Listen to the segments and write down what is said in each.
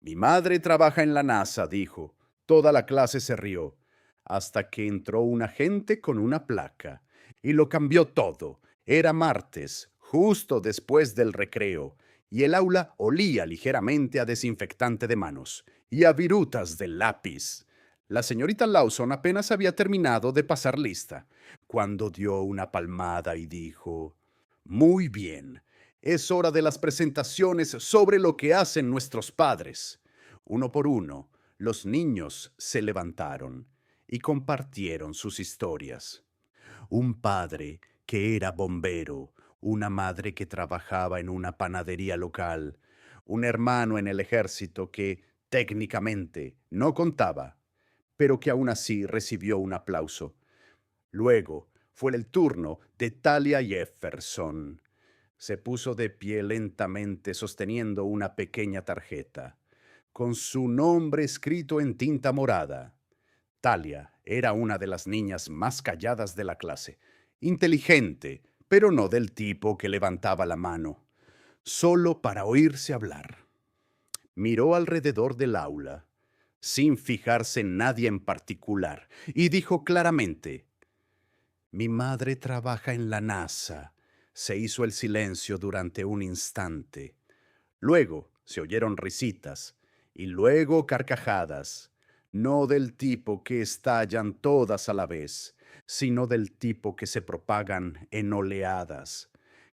Mi madre trabaja en la NASA, dijo. Toda la clase se rió, hasta que entró un agente con una placa, y lo cambió todo. Era martes, justo después del recreo, y el aula olía ligeramente a desinfectante de manos y a virutas de lápiz. La señorita Lawson apenas había terminado de pasar lista, cuando dio una palmada y dijo: Muy bien, es hora de las presentaciones sobre lo que hacen nuestros padres. Uno por uno, los niños se levantaron y compartieron sus historias. Un padre que era bombero, una madre que trabajaba en una panadería local, un hermano en el ejército que técnicamente no contaba, pero que aún así recibió un aplauso. Luego fue el turno de Talia Jefferson. Se puso de pie lentamente sosteniendo una pequeña tarjeta, con su nombre escrito en tinta morada. Talia era una de las niñas más calladas de la clase, inteligente, pero no del tipo que levantaba la mano, solo para oírse hablar. Miró alrededor del aula, sin fijarse en nadie en particular, y dijo claramente: Mi madre trabaja en la NASA. Se hizo el silencio durante un instante. Luego se oyeron risitas y luego carcajadas, no del tipo que estallan todas a la vez, sino del tipo que se propagan en oleadas,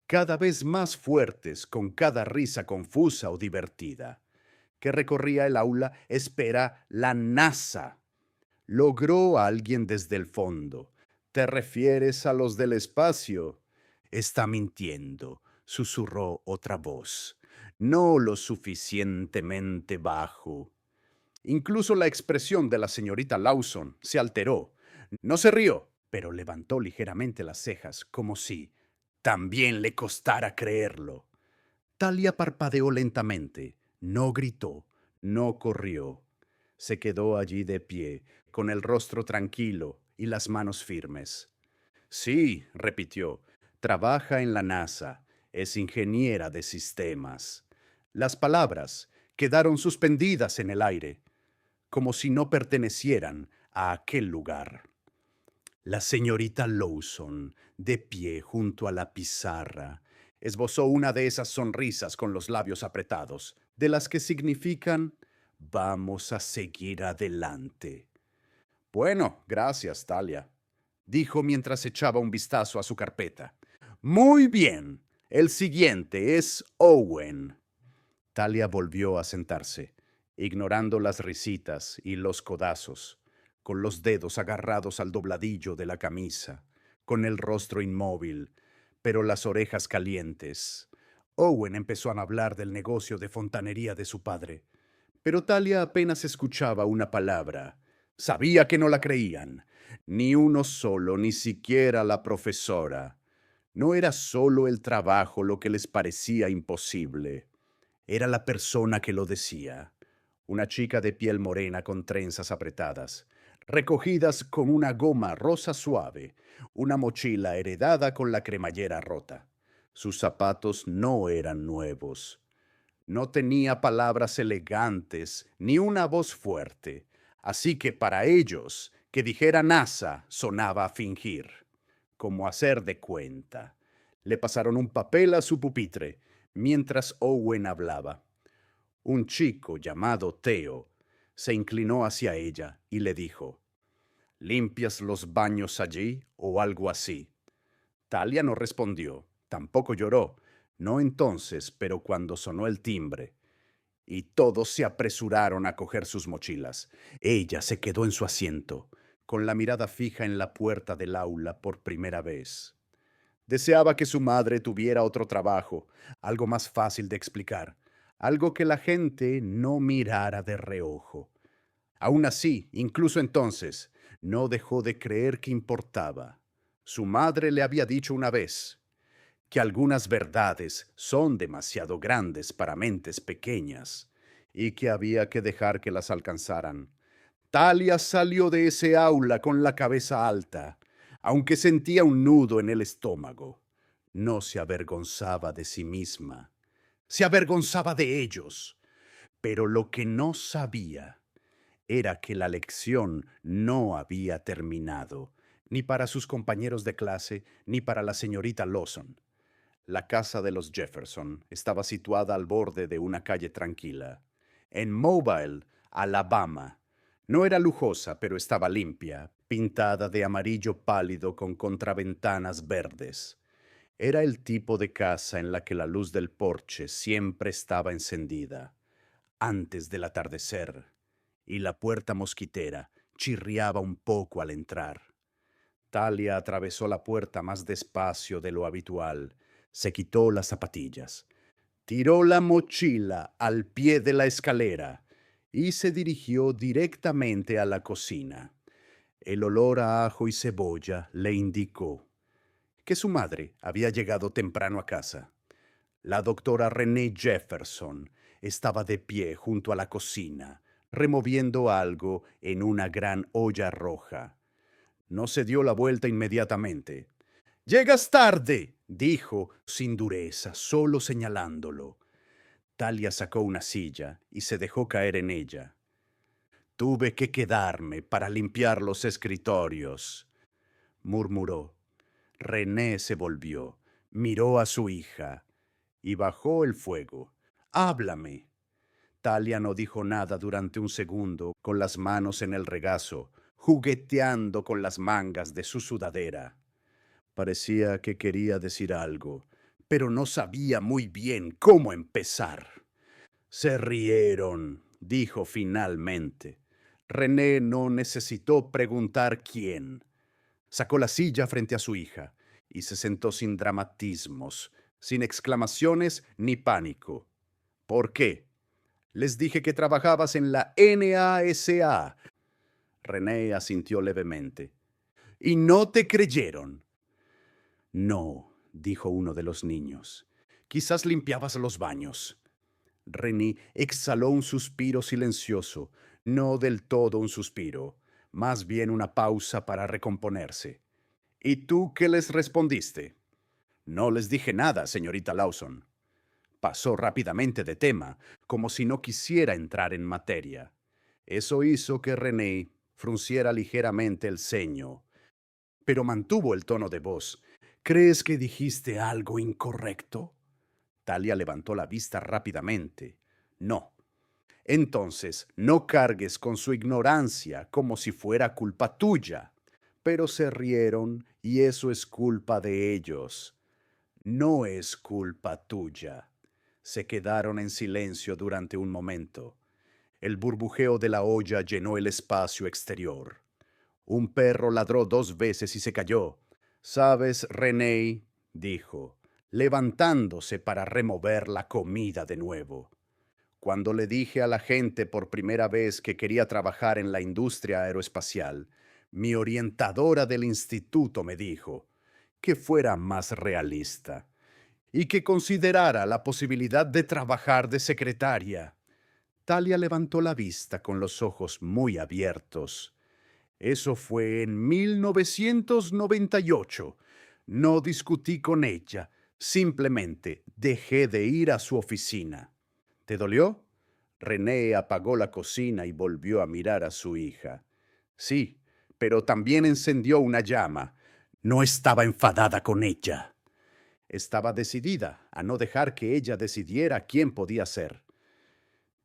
cada vez más fuertes con cada risa confusa o divertida, que recorría el aula. Espera, la NASA. Logró a alguien desde el fondo. ¿Te refieres a los del espacio? Está mintiendo, susurró otra voz. No lo suficientemente bajo. Incluso la expresión de la señorita Lawson se alteró. No se rió, pero levantó ligeramente las cejas, como si también le costara creerlo. Talia parpadeó lentamente. No gritó, no corrió. Se quedó allí de pie, con el rostro tranquilo y las manos firmes. Sí, repitió, trabaja en la NASA, es ingeniera de sistemas. Las palabras quedaron suspendidas en el aire, como si no pertenecieran a aquel lugar. La señorita Lawson, de pie junto a la pizarra, esbozó una de esas sonrisas con los labios apretados, de las que significan vamos a seguir adelante. Bueno, gracias, Talia, dijo mientras echaba un vistazo a su carpeta. Muy bien. El siguiente es Owen. Talia volvió a sentarse, ignorando las risitas y los codazos, con los dedos agarrados al dobladillo de la camisa, con el rostro inmóvil, pero las orejas calientes. Owen empezó a hablar del negocio de fontanería de su padre, pero Talia apenas escuchaba una palabra. Sabía que no la creían. Ni uno solo, ni siquiera la profesora. No era solo el trabajo lo que les parecía imposible. Era la persona que lo decía. Una chica de piel morena con trenzas apretadas, recogidas con una goma rosa suave, una mochila heredada con la cremallera rota. Sus zapatos no eran nuevos. No tenía palabras elegantes ni una voz fuerte, así que para ellos que dijera NASA sonaba a fingir, como hacer de cuenta. Le pasaron un papel a su pupitre mientras Owen hablaba. Un chico llamado Theo se inclinó hacia ella y le dijo: ¿Limpias los baños allí o algo así? Talia no respondió, tampoco lloró, no entonces, pero cuando sonó el timbre, y todos se apresuraron a coger sus mochilas. Ella se quedó en su asiento, con la mirada fija en la puerta del aula por primera vez. Deseaba que su madre tuviera otro trabajo, algo más fácil de explicar, algo que la gente no mirara de reojo. Aún así, incluso entonces, no dejó de creer que importaba. Su madre le había dicho una vez que algunas verdades son demasiado grandes para mentes pequeñas y que había que dejar que las alcanzaran. Talia salió de ese aula con la cabeza alta, aunque sentía un nudo en el estómago. No se avergonzaba de sí misma, se avergonzaba de ellos, Pero lo que no sabía era que la lección no había terminado, ni para sus compañeros de clase, ni para la señorita Lawson. La casa de los Jefferson estaba situada al borde de una calle tranquila, en Mobile, Alabama. No era lujosa, pero estaba limpia, pintada de amarillo pálido con contraventanas verdes. Era el tipo de casa en la que la luz del porche siempre estaba encendida, antes del atardecer, y la puerta mosquitera chirriaba un poco al entrar. Talia atravesó la puerta más despacio de lo habitual, se quitó las zapatillas, tiró la mochila al pie de la escalera y se dirigió directamente a la cocina. El olor a ajo y cebolla le indicó que su madre había llegado temprano a casa. La doctora Renee Jefferson estaba de pie junto a la cocina, removiendo algo en una gran olla roja. No se dio la vuelta inmediatamente. «¡Llegas tarde!», dijo sin dureza, solo señalándolo. Talia sacó una silla y se dejó caer en ella. «Tuve que quedarme para limpiar los escritorios», murmuró. René se volvió, miró a su hija y bajó el fuego. «Háblame». Talia no dijo nada durante un segundo, con las manos en el regazo, jugueteando con las mangas de su sudadera. Parecía que quería decir algo, pero no sabía muy bien cómo empezar. «Se rieron», dijo finalmente. René no necesitó preguntar quién. Sacó la silla frente a su hija y se sentó sin dramatismos, sin exclamaciones ni pánico. «¿Por qué?» «Les dije que trabajabas en la NASA». René asintió levemente. «¿Y no te creyeron?» «No», dijo uno de los niños. «Quizás limpiabas los baños». René exhaló un suspiro silencioso, no del todo un suspiro, más bien una pausa para recomponerse. «¿Y tú qué les respondiste?» «No les dije nada, señorita Lawson». Pasó rápidamente de tema, como si no quisiera entrar en materia. Eso hizo que René frunciera ligeramente el ceño, pero mantuvo el tono de voz. «¿Crees que dijiste algo incorrecto?» Talia levantó la vista rápidamente. «No». «Entonces, no cargues con su ignorancia como si fuera culpa tuya». Pero se rieron y eso es culpa de ellos. No es culpa tuya. Se quedaron en silencio durante un momento. El burbujeo de la olla llenó el espacio exterior. Un perro ladró 2 veces y se cayó. «¿Sabes, René?», dijo, levantándose para remover la comida de nuevo. «Cuando le dije a la gente por primera vez que quería trabajar en la industria aeroespacial, mi orientadora del instituto me dijo que fuera más realista y que considerara la posibilidad de trabajar de secretaria». Talia levantó la vista con los ojos muy abiertos. «Eso fue en 1998. No discutí con ella, simplemente dejé de ir a su oficina». «¿Te dolió?» René apagó la cocina y volvió a mirar a su hija. «Sí, pero también encendió una llama. No estaba enfadada con ella. Estaba decidida a no dejar que ella decidiera quién podía ser».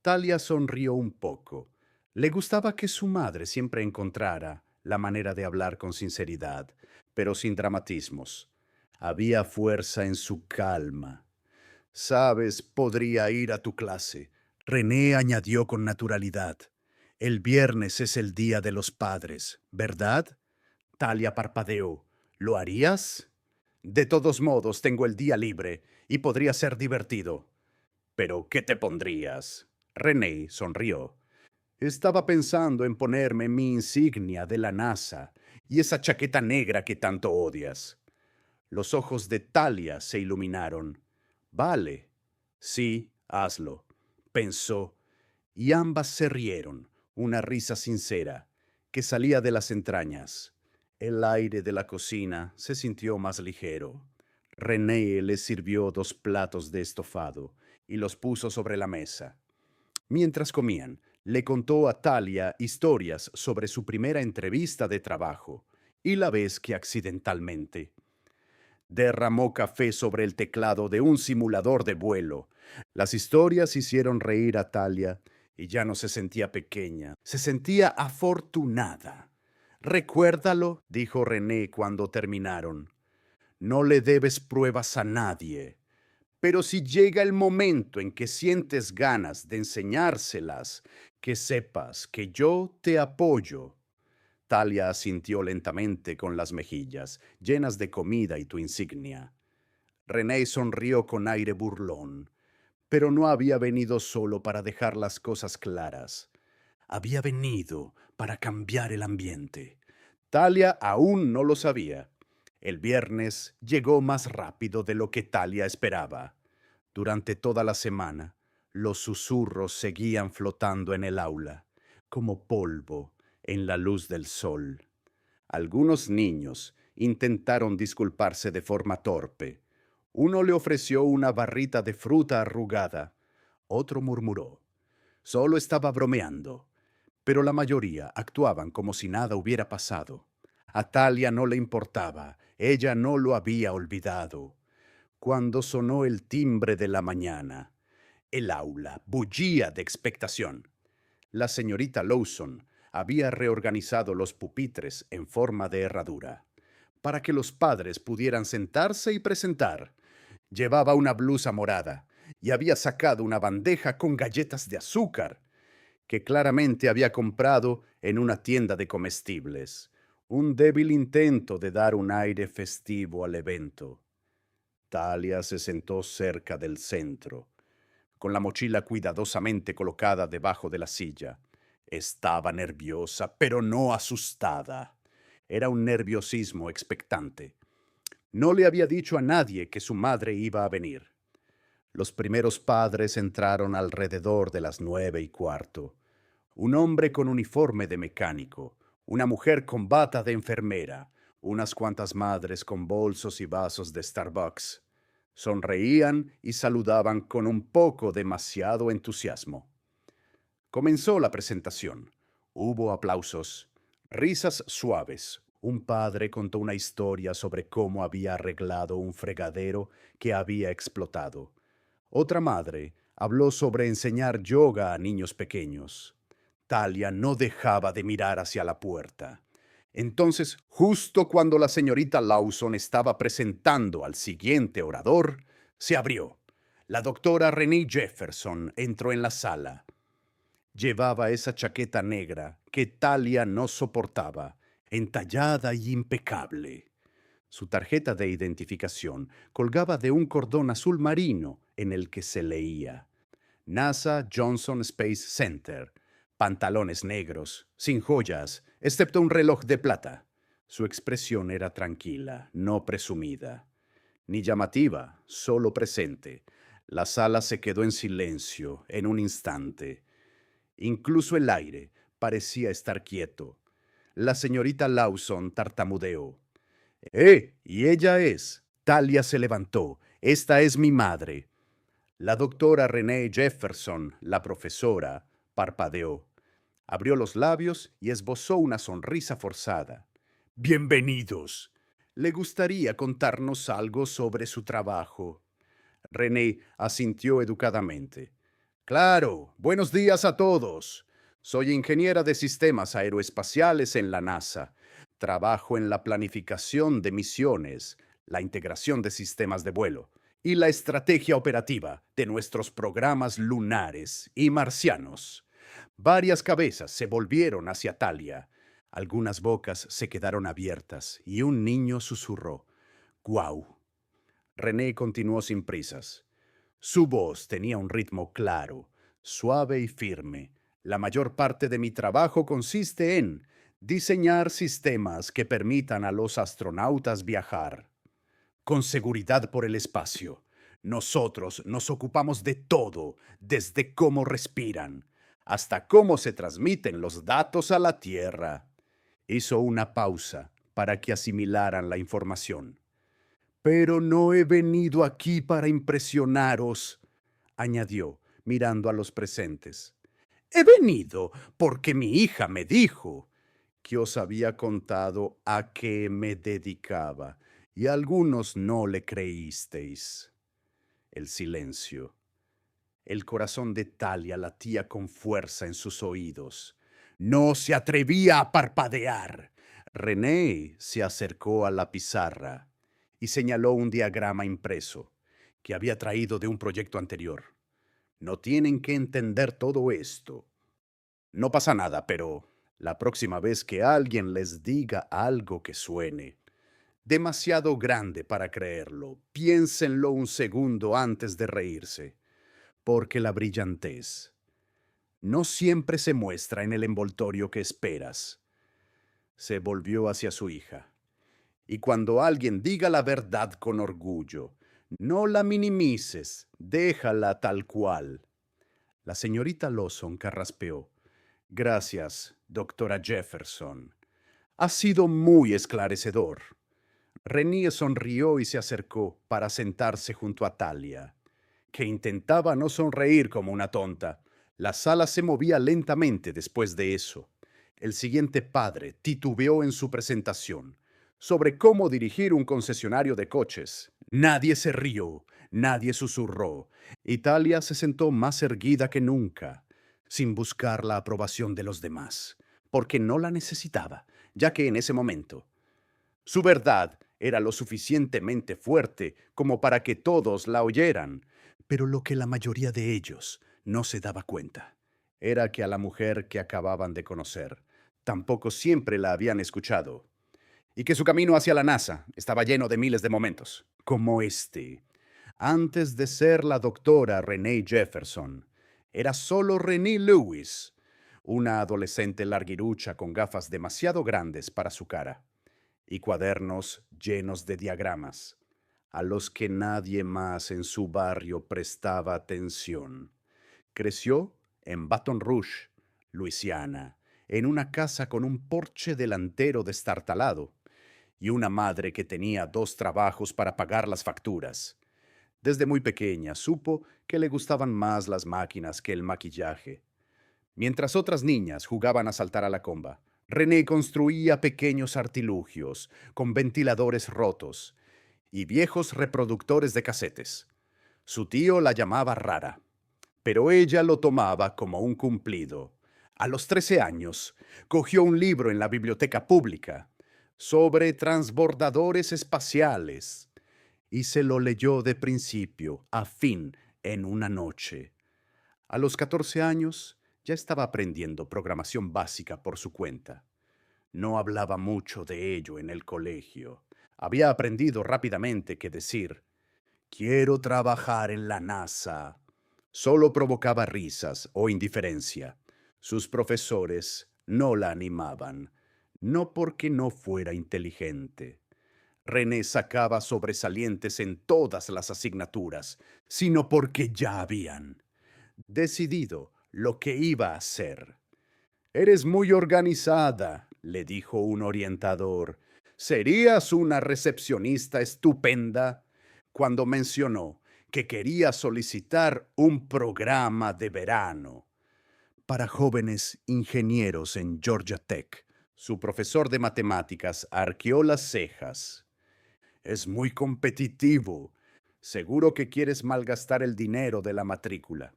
Talia sonrió un poco. Le gustaba que su madre siempre encontrara la manera de hablar con sinceridad, pero sin dramatismos. Había fuerza en su calma. «Sabes, podría ir a tu clase», René añadió con naturalidad. «El viernes es el Día de los Padres, ¿verdad?» Talia parpadeó. «¿Lo harías?» «De todos modos, tengo el día libre y podría ser divertido». «¿Pero qué te pondrías?» René sonrió. «Estaba pensando en ponerme mi insignia de la NASA y esa chaqueta negra que tanto odias». Los ojos de Talia se iluminaron. «Vale. Sí, hazlo», pensó, y ambas se rieron, una risa sincera, que salía de las entrañas. El aire de la cocina se sintió más ligero. René le sirvió 2 platos de estofado y los puso sobre la mesa. Mientras comían, le contó a Talia historias sobre su primera entrevista de trabajo y la vez que accidentalmente derramó café sobre el teclado de un simulador de vuelo. Las historias hicieron reír a Talia y ya no se sentía pequeña, se sentía afortunada. Recuérdalo, dijo René cuando terminaron. No le debes pruebas a nadie. Pero si llega el momento en que sientes ganas de enseñárselas, que sepas que yo te apoyo. Talia asintió lentamente con las mejillas, llenas de comida y tu insignia. René sonrió con aire burlón, pero no había venido solo para dejar las cosas claras. Había venido para cambiar el ambiente. Talia aún no lo sabía. El viernes llegó más rápido de lo que Talia esperaba. Durante toda la semana, los susurros seguían flotando en el aula, como polvo en la luz del sol. Algunos niños intentaron disculparse de forma torpe. Uno le ofreció una barrita de fruta arrugada. Otro murmuró. Solo estaba bromeando. Pero la mayoría actuaban como si nada hubiera pasado. A Talia no le importaba. Ella no lo había olvidado. Cuando sonó el timbre de la mañana, el aula bullía de expectación. La señorita Lawson había reorganizado los pupitres en forma de herradura para que los padres pudieran sentarse y presentar. Llevaba una blusa morada y había sacado una bandeja con galletas de azúcar que claramente había comprado en una tienda de comestibles. Un débil intento de dar un aire festivo al evento. Talia se sentó cerca del centro, con la mochila cuidadosamente colocada debajo de la silla. Estaba nerviosa, pero no asustada. Era un nerviosismo expectante. No le había dicho a nadie que su madre iba a venir. Los primeros padres entraron alrededor de las 9:15. Un hombre con uniforme de mecánico, una mujer con bata de enfermera, unas cuantas madres con bolsos y vasos de Starbucks. Sonreían y saludaban con un poco demasiado entusiasmo. Comenzó la presentación. Hubo aplausos, risas suaves. Un padre contó una historia sobre cómo había arreglado un fregadero que había explotado. Otra madre habló sobre enseñar yoga a niños pequeños. Talia no dejaba de mirar hacia la puerta. Entonces, justo cuando la señorita Lawson estaba presentando al siguiente orador, se abrió. La doctora Renée Jefferson entró en la sala. Llevaba esa chaqueta negra que Talia no soportaba, entallada y impecable. Su tarjeta de identificación colgaba de un cordón azul marino en el que se leía NASA Johnson Space Center. Pantalones negros, sin joyas, excepto un reloj de plata. Su expresión era tranquila, no presumida, ni llamativa, solo presente. La sala se quedó en silencio en un instante. Incluso el aire parecía estar quieto. La señorita Lawson tartamudeó. Y ella es. Talia se levantó. Esta es mi madre. La doctora Renée Jefferson, la profesora, parpadeó. Abrió los labios y esbozó una sonrisa forzada. Bienvenidos. ¿Le gustaría contarnos algo sobre su trabajo? René asintió educadamente. Claro, buenos días a todos. Soy ingeniera de sistemas aeroespaciales en la NASA. Trabajo en la planificación de misiones, la integración de sistemas de vuelo y la estrategia operativa de nuestros programas lunares y marcianos. Varias cabezas se volvieron hacia Talia. Algunas bocas se quedaron abiertas y un niño susurró. ¡Guau! René continuó sin prisas. Su voz tenía un ritmo claro, suave y firme. La mayor parte de mi trabajo consiste en diseñar sistemas que permitan a los astronautas viajar con seguridad por el espacio. Nosotros nos ocupamos de todo, desde cómo respiran hasta cómo se transmiten los datos a la Tierra. Hizo una pausa para que asimilaran la información. Pero no he venido aquí para impresionaros, añadió, mirando a los presentes. He venido porque mi hija me dijo que os había contado a qué me dedicaba, y algunos no le creísteis. El silencio. El corazón de Talia latía con fuerza en sus oídos. No se atrevía a parpadear. René se acercó a la pizarra y señaló un diagrama impreso que había traído de un proyecto anterior. No tienen que entender todo esto. No pasa nada, pero la próxima vez que alguien les diga algo que suene demasiado grande para creerlo, piénsenlo un segundo antes de reírse, porque la brillantez no siempre se muestra en el envoltorio que esperas. Se volvió hacia su hija. Y cuando alguien diga la verdad con orgullo, no la minimices, déjala tal cual. La señorita Lawson carraspeó. Gracias, doctora Jefferson. Ha sido muy esclarecedor. René sonrió y se acercó para sentarse junto a Talia, que intentaba no sonreír como una tonta. La sala se movía lentamente después de eso. El siguiente padre titubeó en su presentación sobre cómo dirigir un concesionario de coches. Nadie se rió, nadie susurró. Italia se sentó más erguida que nunca, sin buscar la aprobación de los demás, porque no la necesitaba, ya que en ese momento su verdad era lo suficientemente fuerte como para que todos la oyeran, pero lo que la mayoría de ellos no se daba cuenta era que a la mujer que acababan de conocer tampoco siempre la habían escuchado, y que su camino hacia la NASA estaba lleno de miles de momentos, como este. Antes de ser la doctora Renee Jefferson, era solo Renee Lewis, una adolescente larguirucha con gafas demasiado grandes para su cara y cuadernos llenos de diagramas, a los que nadie más en su barrio prestaba atención. Creció en Baton Rouge, Luisiana, en una casa con un porche delantero destartalado y una madre que tenía 2 trabajos para pagar las facturas. Desde muy pequeña supo que le gustaban más las máquinas que el maquillaje. Mientras otras niñas jugaban a saltar a la comba, René construía pequeños artilugios con ventiladores rotos y viejos reproductores de casetes. Su tío la llamaba rara, pero ella lo tomaba como un cumplido. A los 13 años, cogió un libro en la biblioteca pública sobre transbordadores espaciales y se lo leyó de principio a fin en una noche. A los 14 años, ya estaba aprendiendo programación básica por su cuenta. No hablaba mucho de ello en el colegio. Había aprendido rápidamente que decir, quiero trabajar en la NASA, solo provocaba risas o indiferencia. Sus profesores no la animaban, no porque no fuera inteligente. René sacaba sobresalientes en todas las asignaturas, sino porque ya habían decidido lo que iba a hacer. Eres muy organizada, le dijo un orientador. Serías una recepcionista estupenda, cuando mencionó que quería solicitar un programa de verano para jóvenes ingenieros en Georgia Tech. Su profesor de matemáticas arqueó las cejas. Es muy competitivo. Seguro que quieres malgastar el dinero de la matrícula.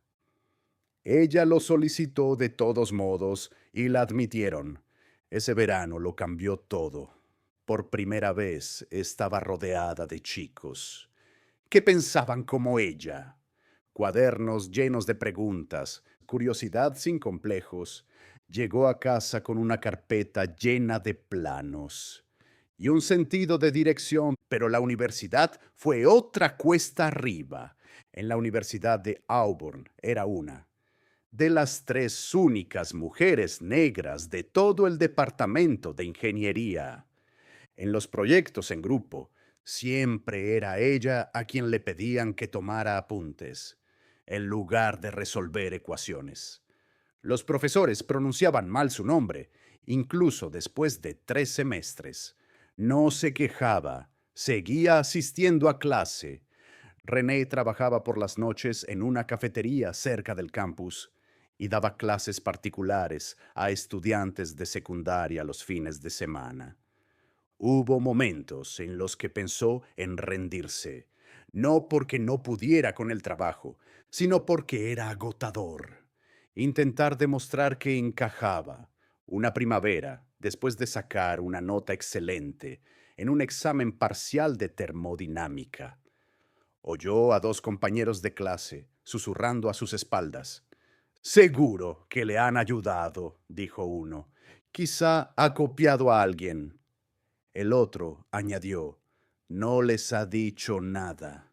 Ella lo solicitó de todos modos y la admitieron. Ese verano lo cambió todo. Por primera vez estaba rodeada de chicos que pensaban como ella. Cuadernos llenos de preguntas, curiosidad sin complejos. Llegó a casa con una carpeta llena de planos y un sentido de dirección, pero la universidad fue otra cuesta arriba. En la Universidad de Auburn era una de las 3 únicas mujeres negras de todo el departamento de ingeniería. En los proyectos en grupo, siempre era ella a quien le pedían que tomara apuntes, en lugar de resolver ecuaciones. Los profesores pronunciaban mal su nombre, incluso después de 3 semestres. No se quejaba, seguía asistiendo a clase. René trabajaba por las noches en una cafetería cerca del campus y daba clases particulares a estudiantes de secundaria los fines de semana. Hubo momentos en los que pensó en rendirse, no porque no pudiera con el trabajo, sino porque era agotador. Intentar demostrar que encajaba. Una primavera, después de sacar una nota excelente en un examen parcial de termodinámica, oyó a dos compañeros de clase susurrando a sus espaldas. Seguro que le han ayudado, dijo uno. Quizá ha copiado a alguien. El otro añadió, no les ha dicho nada.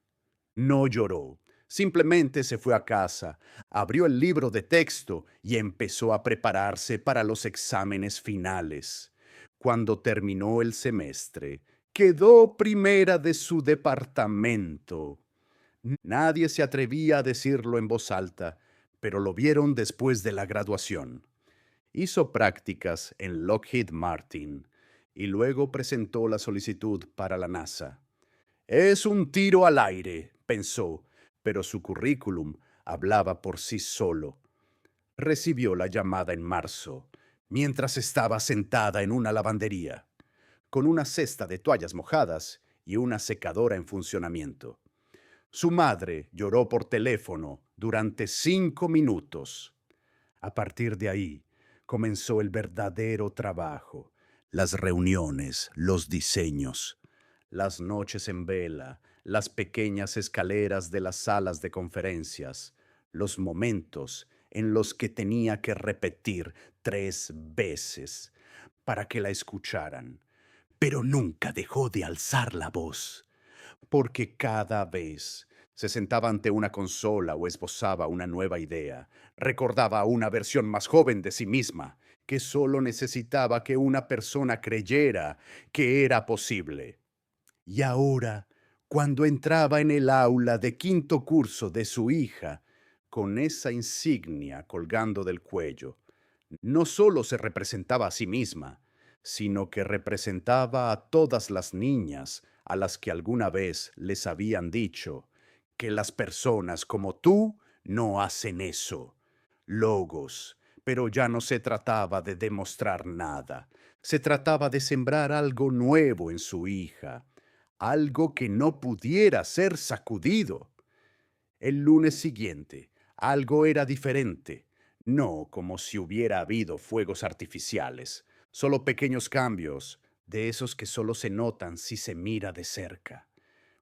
No lloró, simplemente se fue a casa, abrió el libro de texto y empezó a prepararse para los exámenes finales. Cuando terminó el semestre, quedó primera de su departamento. Nadie se atrevía a decirlo en voz alta, pero lo vieron después de la graduación. Hizo prácticas en Lockheed Martin y luego presentó la solicitud para la NASA. Es un tiro al aire, pensó, pero su currículum hablaba por sí solo. Recibió la llamada en marzo, mientras estaba sentada en una lavandería, con una cesta de toallas mojadas y una secadora en funcionamiento. Su madre lloró por teléfono durante 5 minutos. A partir de ahí, comenzó el verdadero trabajo, las reuniones, los diseños, las noches en vela, las pequeñas escaleras de las salas de conferencias, los momentos en los que tenía que repetir 3 veces para que la escucharan, pero nunca dejó de alzar la voz, porque cada vez se sentaba ante una consola o esbozaba una nueva idea, recordaba una versión más joven de sí misma, que solo necesitaba que una persona creyera que era posible. Y ahora, cuando entraba en el aula de quinto curso de su hija, con esa insignia colgando del cuello, no solo se representaba a sí misma, sino que representaba a todas las niñas a las que alguna vez les habían dicho que las personas como tú no hacen eso. Logos, pero ya no se trataba de demostrar nada, se trataba de sembrar algo nuevo en su hija, algo que no pudiera ser sacudido. El lunes siguiente, algo era diferente. No como si hubiera habido fuegos artificiales, solo pequeños cambios, de esos que solo se notan si se mira de cerca.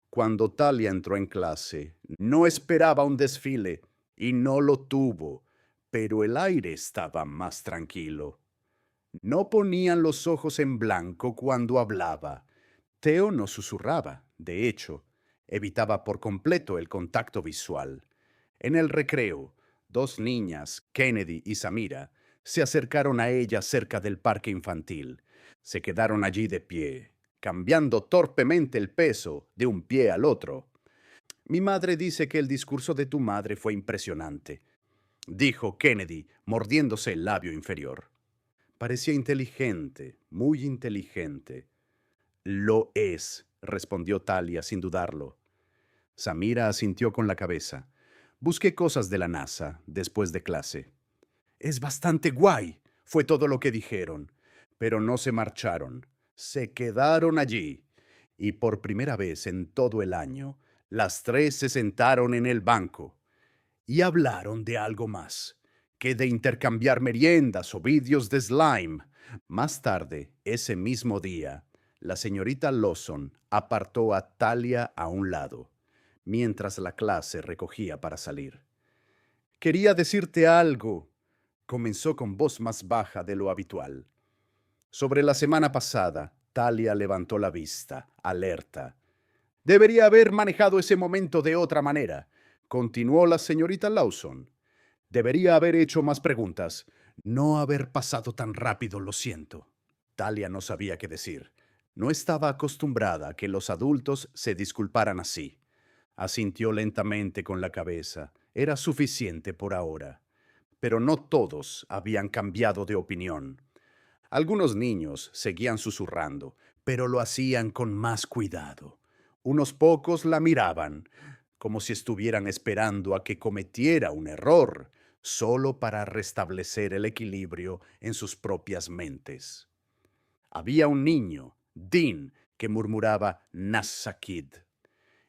Cuando Talia entró en clase, no esperaba un desfile y no lo tuvo, pero el aire estaba más tranquilo. No ponían los ojos en blanco cuando hablaba. Theo no susurraba, de hecho, evitaba por completo el contacto visual. En el recreo, dos niñas, Kennedy y Samira, se acercaron a ella cerca del parque infantil. Se quedaron allí de pie, cambiando torpemente el peso de un pie al otro. Mi madre dice que el discurso de tu madre fue impresionante, dijo Kennedy, mordiéndose el labio inferior. Parecía inteligente, muy inteligente. Lo es, respondió Talia sin dudarlo. Samira asintió con la cabeza. Busqué cosas de la NASA después de clase. Es bastante guay, fue todo lo que dijeron. Pero no se marcharon. Se quedaron allí. Y por primera vez en todo el año, las tres se sentaron en el banco y hablaron de algo más que de intercambiar meriendas o vídeos de slime. Más tarde, ese mismo día, la señorita Lawson apartó a Talia a un lado, mientras la clase recogía para salir. Quería decirte algo, comenzó con voz más baja de lo habitual. Sobre la semana pasada, Talia levantó la vista, alerta. Debería haber manejado ese momento de otra manera, continuó la señorita Lawson. Debería haber hecho más preguntas. No haber pasado tan rápido, lo siento. Talia no sabía qué decir. No estaba acostumbrada a que los adultos se disculparan así. Asintió lentamente con la cabeza. Era suficiente por ahora. Pero no todos habían cambiado de opinión. Algunos niños seguían susurrando, pero lo hacían con más cuidado. Unos pocos la miraban, como si estuvieran esperando a que cometiera un error, solo para restablecer el equilibrio en sus propias mentes. Había un niño, Dean, que murmuraba Nassakid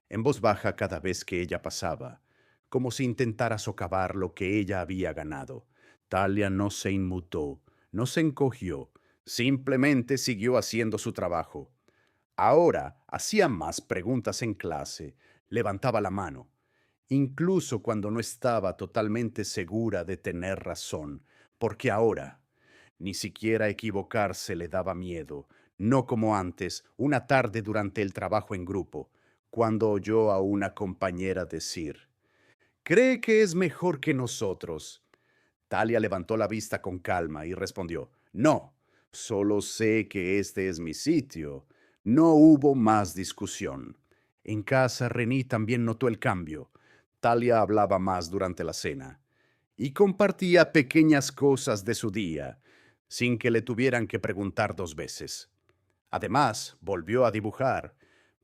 en voz baja cada vez que ella pasaba, como si intentara socavar lo que ella había ganado. Talia no se inmutó, no se encogió, simplemente siguió haciendo su trabajo. Ahora hacía más preguntas en clase, levantaba la mano, incluso cuando no estaba totalmente segura de tener razón, porque ahora ni siquiera equivocarse le daba miedo, no como antes, una tarde durante el trabajo en grupo, cuando oyó a una compañera decir, «¿Cree que es mejor que nosotros?» Talia levantó la vista con calma y respondió, «No, solo sé que este es mi sitio». No hubo más discusión. En casa, Rení también notó el cambio. Talia hablaba más durante la cena y compartía pequeñas cosas de su día, sin que le tuvieran que preguntar dos veces. Además, volvió a dibujar,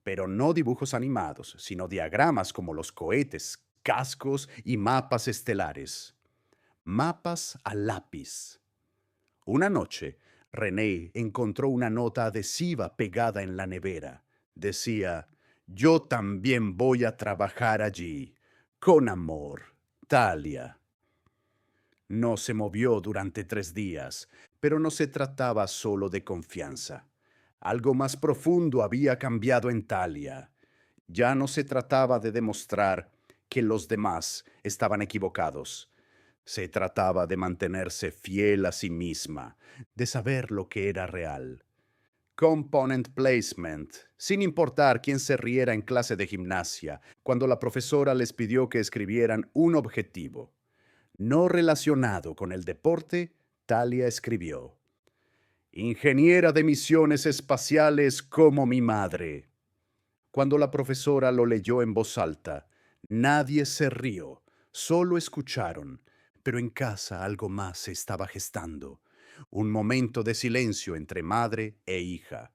pero no dibujos animados, sino diagramas como los cohetes, cascos y mapas estelares. Mapas a lápiz. Una noche, René encontró una nota adhesiva pegada en la nevera. Decía, «Yo también voy a trabajar allí. Con amor, Talia». No se movió durante 3 días, pero no se trataba solo de confianza. Algo más profundo había cambiado en Talia. Ya no se trataba de demostrar que los demás estaban equivocados. Se trataba de mantenerse fiel a sí misma, de saber lo que era real. Component placement, sin importar quién se riera en clase de gimnasia, cuando la profesora les pidió que escribieran un objetivo. No relacionado con el deporte, Talia escribió, «Ingeniera de misiones espaciales como mi madre». Cuando la profesora lo leyó en voz alta, nadie se rió, solo escucharon, pero en casa algo más se estaba gestando, un momento de silencio entre madre e hija,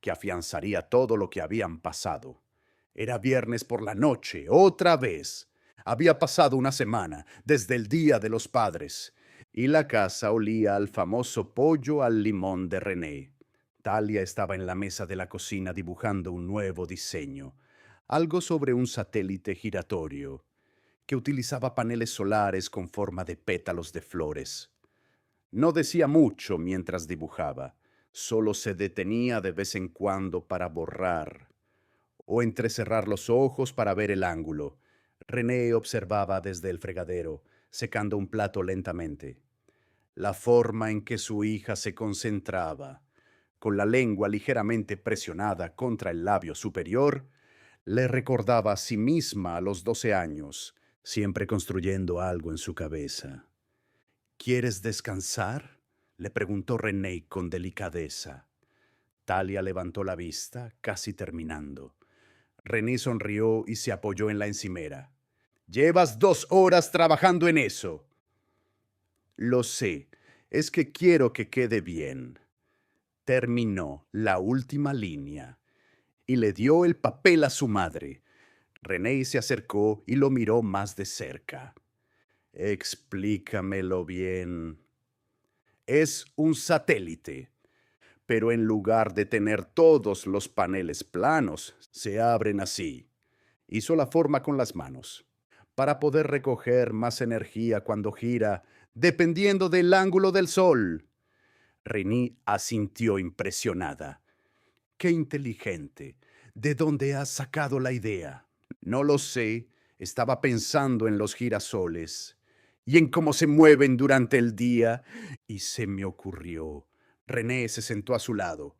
que afianzaría todo lo que habían pasado. Era viernes por la noche, otra vez. Había pasado una semana desde el Día de los Padres, y la casa olía al famoso pollo al limón de René. Talia estaba en la mesa de la cocina dibujando un nuevo diseño, algo sobre un satélite giratorio, que utilizaba paneles solares con forma de pétalos de flores. No decía mucho mientras dibujaba, solo se detenía de vez en cuando para borrar o entrecerrar los ojos para ver el ángulo. René observaba desde el fregadero, secando un plato lentamente. La forma en que su hija se concentraba, con la lengua ligeramente presionada contra el labio superior, le recordaba a sí misma a los 12 años, siempre construyendo algo en su cabeza. «¿Quieres descansar?», le preguntó René con delicadeza. Talia levantó la vista, casi terminando. René sonrió y se apoyó en la encimera. «Llevas 2 horas trabajando en eso». «Lo sé, es que quiero que quede bien». Terminó la última línea y le dio el papel a su madre. René se acercó y lo miró más de cerca. «Explícamelo bien». «Es un satélite, pero en lugar de tener todos los paneles planos, se abren así». Hizo la forma con las manos, para poder recoger más energía cuando gira, dependiendo del ángulo del sol. Rini asintió impresionada. «Qué inteligente. ¿De dónde has sacado la idea?» «No lo sé. Estaba pensando en los girasoles y en cómo se mueven durante el día, y se me ocurrió». René se sentó a su lado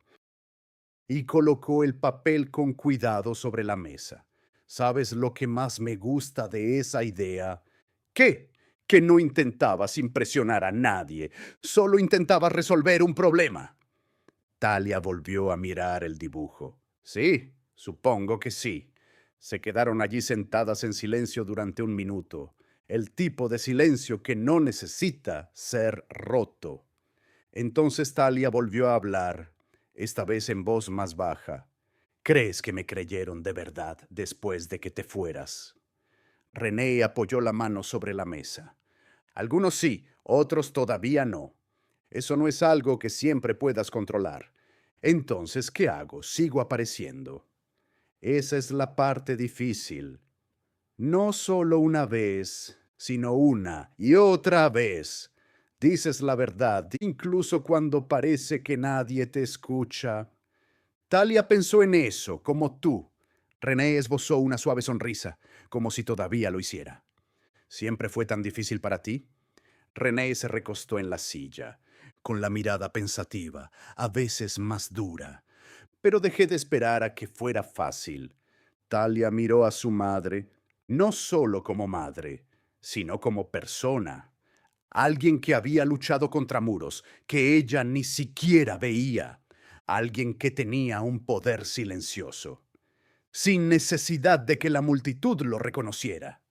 y colocó el papel con cuidado sobre la mesa. ¿Sabes lo que más me gusta de esa idea? ¿Qué? Que no intentabas impresionar a nadie, solo intentabas resolver un problema. Talia volvió a mirar el dibujo. Sí, supongo que sí. Se quedaron allí sentadas en silencio durante un minuto, el tipo de silencio que no necesita ser roto. Entonces Talia volvió a hablar, esta vez en voz más baja. ¿Crees que me creyeron de verdad después de que te fueras? René apoyó la mano sobre la mesa. Algunos sí, otros todavía no. Eso no es algo que siempre puedas controlar. Entonces, ¿qué hago? Sigo apareciendo. Esa es la parte difícil. No solo una vez, sino una y otra vez. Dices la verdad, incluso cuando parece que nadie te escucha. Talia pensó en eso, como tú. René esbozó una suave sonrisa, como si todavía lo hiciera. ¿Siempre fue tan difícil para ti? René se recostó en la silla, con la mirada pensativa, a veces más dura. Pero dejé de esperar a que fuera fácil. Talia miró a su madre, no solo como madre, sino como persona. Alguien que había luchado contra muros que ella ni siquiera veía. Alguien que tenía un poder silencioso, sin necesidad de que la multitud lo reconociera.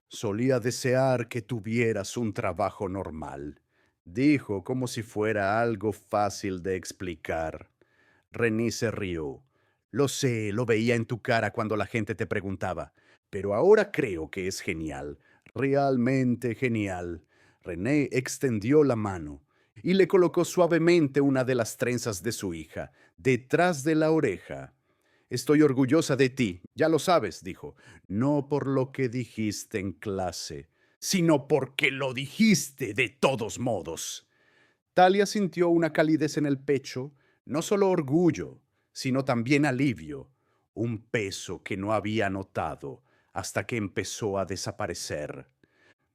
Solía desear que tuvieras un trabajo normal, dijo como si fuera algo fácil de explicar. René se rió. Lo sé, lo veía en tu cara cuando la gente te preguntaba, pero ahora creo que es genial, realmente genial. René extendió la mano y le colocó suavemente una de las trenzas de su hija, detrás de la oreja. Estoy orgullosa de ti, ya lo sabes, dijo, no por lo que dijiste en clase, sino porque lo dijiste de todos modos. Talia sintió una calidez en el pecho, no solo orgullo, sino también alivio, un peso que no había notado hasta que empezó a desaparecer.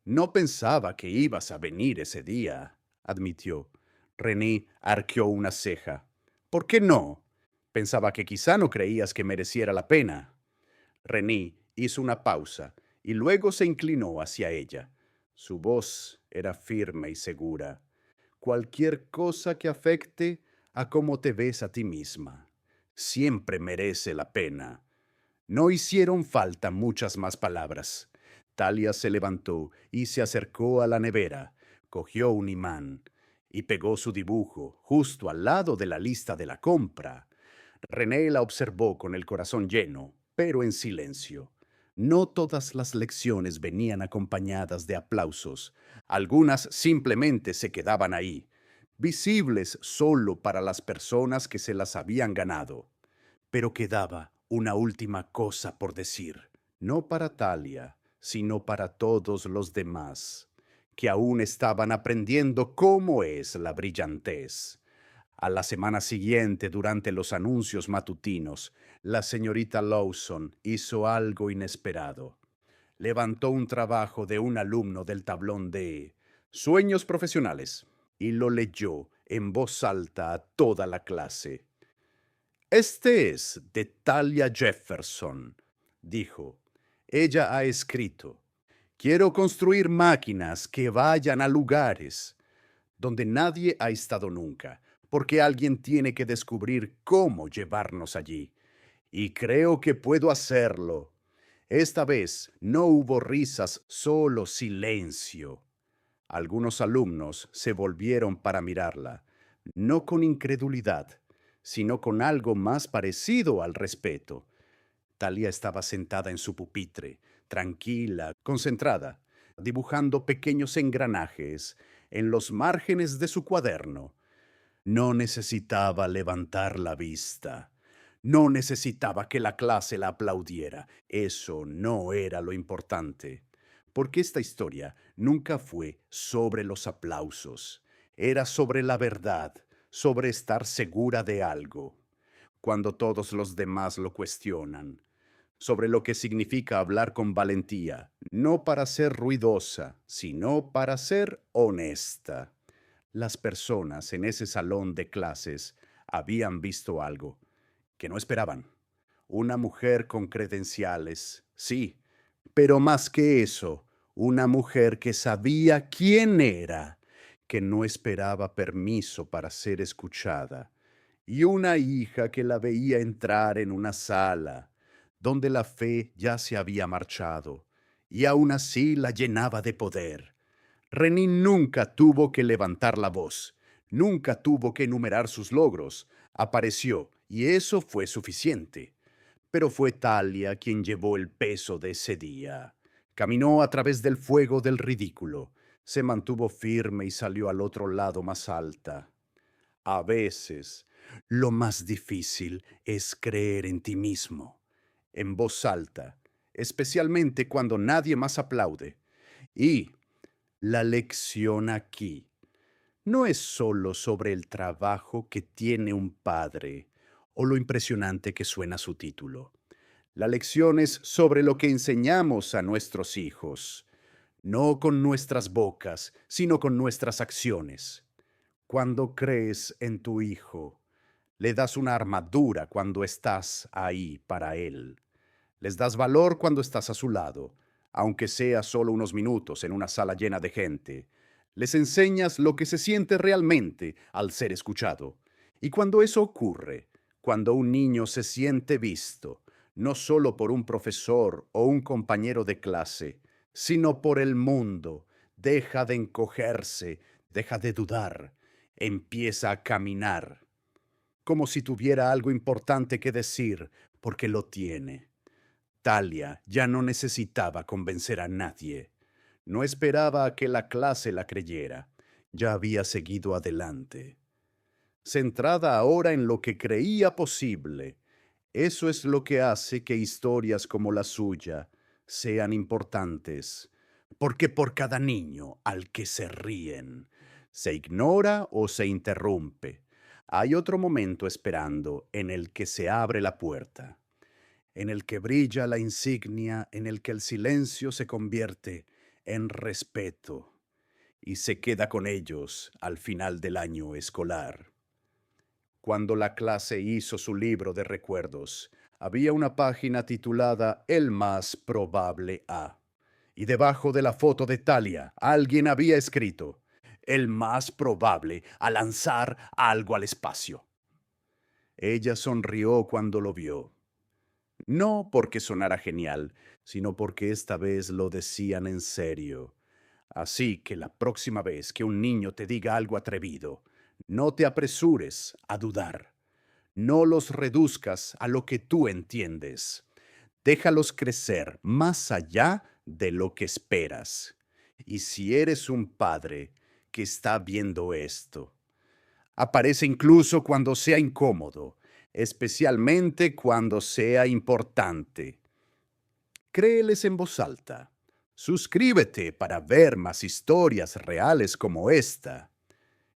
No pensaba que ibas a venir ese día, admitió. René arqueó una ceja. ¿Por qué no? Pensaba que quizá no creías que mereciera la pena. René hizo una pausa y luego se inclinó hacia ella. Su voz era firme y segura. Cualquier cosa que afecte a cómo te ves a ti misma siempre merece la pena. No hicieron falta muchas más palabras. Talia se levantó y se acercó a la nevera, cogió un imán y pegó su dibujo justo al lado de la lista de la compra. René la observó con el corazón lleno, pero en silencio. No todas las lecciones venían acompañadas de aplausos. Algunas simplemente se quedaban ahí, visibles solo para las personas que se las habían ganado. Pero quedaba una última cosa por decir, no para Talia, sino para todos los demás, que aún estaban aprendiendo cómo es la brillantez. A la semana siguiente, durante los anuncios matutinos, la señorita Lawson hizo algo inesperado. Levantó un trabajo de un alumno del tablón de Sueños Profesionales y lo leyó en voz alta a toda la clase. Este es de Talia Jefferson, dijo. Ella ha escrito, quiero construir máquinas que vayan a lugares donde nadie ha estado nunca, porque alguien tiene que descubrir cómo llevarnos allí. Y creo que puedo hacerlo. Esta vez no hubo risas, solo silencio. Algunos alumnos se volvieron para mirarla, no con incredulidad, sino con algo más parecido al respeto. Talia estaba sentada en su pupitre, tranquila, concentrada, dibujando pequeños engranajes en los márgenes de su cuaderno. No necesitaba levantar la vista. No necesitaba que la clase la aplaudiera. Eso no era lo importante. Porque esta historia nunca fue sobre los aplausos. Era sobre la verdad, sobre estar segura de algo. Cuando todos los demás lo cuestionan, sobre lo que significa hablar con valentía, no para ser ruidosa, sino para ser honesta. Las personas en ese salón de clases habían visto algo que no esperaban. Una mujer con credenciales, sí, pero más que eso, una mujer que sabía quién era, que no esperaba permiso para ser escuchada, y una hija que la veía entrar en una sala donde la fe ya se había marchado, y aún así la llenaba de poder. René nunca tuvo que levantar la voz, nunca tuvo que enumerar sus logros. Apareció, y eso fue suficiente. Pero fue Talia quien llevó el peso de ese día. Caminó a través del fuego del ridículo, Se mantuvo firme y salió al otro lado más alta. A veces, lo más difícil es creer en ti mismo, en voz alta, especialmente cuando nadie más aplaude. Y la lección aquí no es solo sobre el trabajo que tiene un padre o lo impresionante que suena su título. La lección es sobre lo que enseñamos a nuestros hijos, no con nuestras bocas, sino con nuestras acciones. Cuando crees en tu hijo, le das una armadura cuando estás ahí para él. Les das valor cuando estás a su lado, aunque sea solo unos minutos en una sala llena de gente. Les enseñas lo que se siente realmente al ser escuchado. Y cuando eso ocurre, cuando un niño se siente visto, no solo por un profesor o un compañero de clase, sino por el mundo, deja de encogerse, deja de dudar, empieza a caminar, como si tuviera algo importante que decir, porque lo tiene. Talia ya no necesitaba convencer a nadie. No esperaba a que la clase la creyera. Ya había seguido adelante. Centrada ahora en lo que creía posible. Eso es lo que hace que historias como la suya sean importantes. Porque por cada niño al que se ríen, se ignora o se interrumpe, hay otro momento esperando en el que se abre la puerta, en el que brilla la insignia, en el que el silencio se convierte en respeto y se queda con ellos al final del año escolar. Cuando la clase hizo su libro de recuerdos, había una página titulada El más probable a. Y debajo de la foto de Talia, alguien había escrito, el más probable a lanzar algo al espacio. Ella sonrió cuando lo vio. No porque sonara genial, sino porque esta vez lo decían en serio. Así que la próxima vez que un niño te diga algo atrevido, no te apresures a dudar. No los reduzcas a lo que tú entiendes. Déjalos crecer más allá de lo que esperas. Y si eres un padre que está viendo esto, aparece incluso cuando sea incómodo, especialmente cuando sea importante. Créeles en voz alta. Suscríbete para ver más historias reales como esta.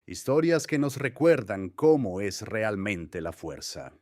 Historias que nos recuerdan cómo es realmente la fuerza.